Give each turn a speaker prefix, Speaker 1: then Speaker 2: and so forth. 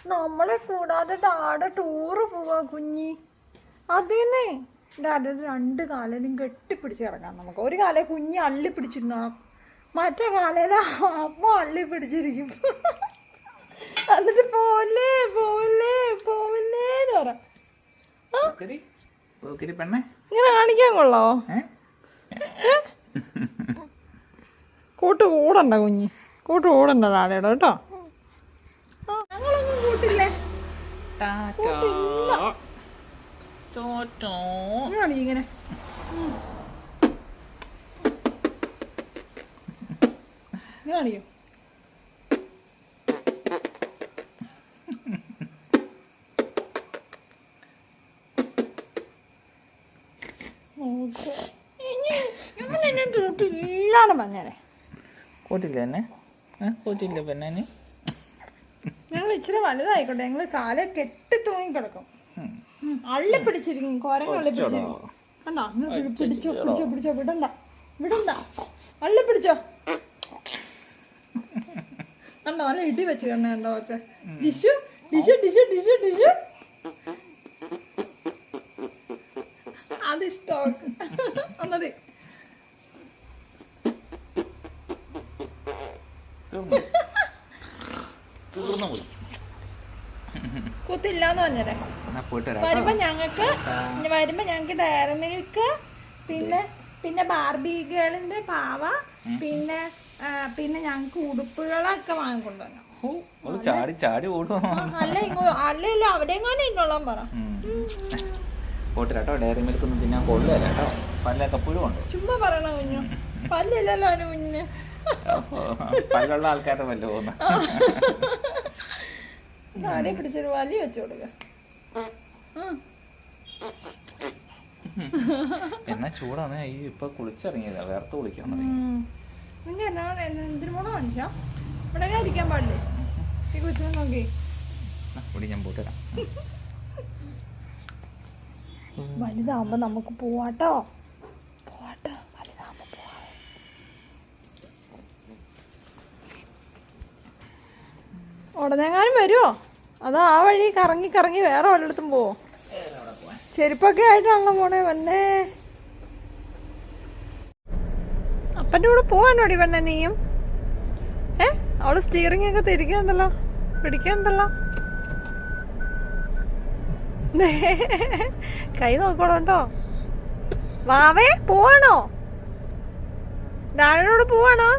Speaker 1: നമ്മളെ കൂടാതെ dada tour പോവാ കുഞ്ഞി. അതേന്നെ ഡാഡയുടെ 2 കാലും കെട്ടിപ്പിടിച്ച് കിടക്കാം നമുക്ക്. ഒരു കാലേ കുഞ്ഞി അള്ളി പിടിച്ചിരുന്നോ, മറ്റേ കാലയില അമ്മ അള്ളി പിടിച്ചിരിക്കും. എന്നിട്ട് പോലെ പോലെ പോവില്ലേന്ന് പറ. ഇങ്ങനെ കാണിക്കാൻ കൊള്ളോ? കൂടണ്ട കുഞ്ഞി, കൂടണ്ട ഡാഡയുടെ കേട്ടോ. ഞങ്ങളൊന്നും കൂട്ടില്ലേ. ഇങ്ങനെ കാണിക്കും. കൂട്ടില്ലാണ് പറഞ്ഞേ.
Speaker 2: കൂട്ടില്ല തന്നെ, കൂട്ടില്ല പെണ്ണെ.
Speaker 1: ഞങ്ങൾ ഇച്ചിരി വലുതായിക്കോട്ടെ. ഞങ്ങള് കാലെ കെട്ടി തൂങ്ങി കിടക്കും. അള്ളി പിടിച്ചിരിക്കും, കോരങ്ങ അള്ളി പിടിച്ചിരിക്കും. കണ്ടോ? പിടിച്ചോ പിടിച്ചോ പിടിച്ചോ, വിടണ്ട വിടണ്ട, അള്ളി പിടിച്ചോ. കണ്ടോ നല്ല ഇടി വെച്ച് കണ്ണ കണ്ടോ വെച്ച. ഡിഷു ഡിഷു ഡിഷു ഡിഷു ഡിഷു അതിഷ്ടോ ഒന്നത്. കൂത്തില്ലാന്ന് പറഞ്ഞേ. വരുമ്പോ ഞങ്ങക്ക് ഡയറി മിൽക്ക്, പിന്നെ ബാർബി ഗേളിന്റെ പാവ, പിന്നെ ഞങ്ങക്ക് ഉടുപ്പുകളൊക്കെ വാങ്ങിക്കൊണ്ടുവരണം. അല്ല അവിടെയെങ്ങാനും ഇന്നോളാൻ പറ.
Speaker 2: ഡയറി മിൽക്ക് ഒന്നും തിന്നാൻ കൊള്ളില്ല കേട്ടോ, പല്ലൊക്കെ പുഴുണ്ട്.
Speaker 1: ചുമ്മാ പറയണ കുഞ്ഞു, പല്ലില്ലല്ലോ അവന് കുഞ്ഞിന്.
Speaker 2: പല്ലുള്ള ആൾക്കാരുടെ പല്ല് പോകുന്നു.
Speaker 1: നാടെ പിടിച്ചൊരു വലി വെച്ചു കൊടുക്ക.
Speaker 2: എന്നാ ചൂടാണ്. ഈ ഇപ്പൊ കുളിച്ചിറങ്ങിയതാ, വേർത്ത് കുളിക്കാൻ.
Speaker 1: എന്തിനു പോണോ കാണിച്ചാ ഇവിടെ ഇരിക്കാൻ പാടില്ലേ? ഈ കൊച്ചിനെ നോക്കി
Speaker 2: ഞാൻ പോട്ടരാ.
Speaker 1: വലുതാവുമ്പോ നമുക്ക് പോവാട്ടോ, പോവാട്ടോ. വലുതാവുമ്പോ പോവാ. ഉടനെങ്ങാനും വരുമോ? അതോ ആ വഴി കറങ്ങി കറങ്ങി വേറെ വല്ലയിടത്തും പോവോ? ചെരുപ്പൊക്കെ ആയിട്ടാണല്ലോ പോണേ. വന്നേ അപ്പൻ്റെ കൂടെ പോവാനോടി പെണ്ണെ നീയും? അവള് സ്റ്റീറിംഗ് ഒക്കെ തിരിക്കണ്ടല്ലോ, പിടിക്കണ്ടല്ലോ. കൈ നോക്കണോ കേട്ടോ. വാവേ പോവാണോ? ഡാഡിനോട് പോവാണോ?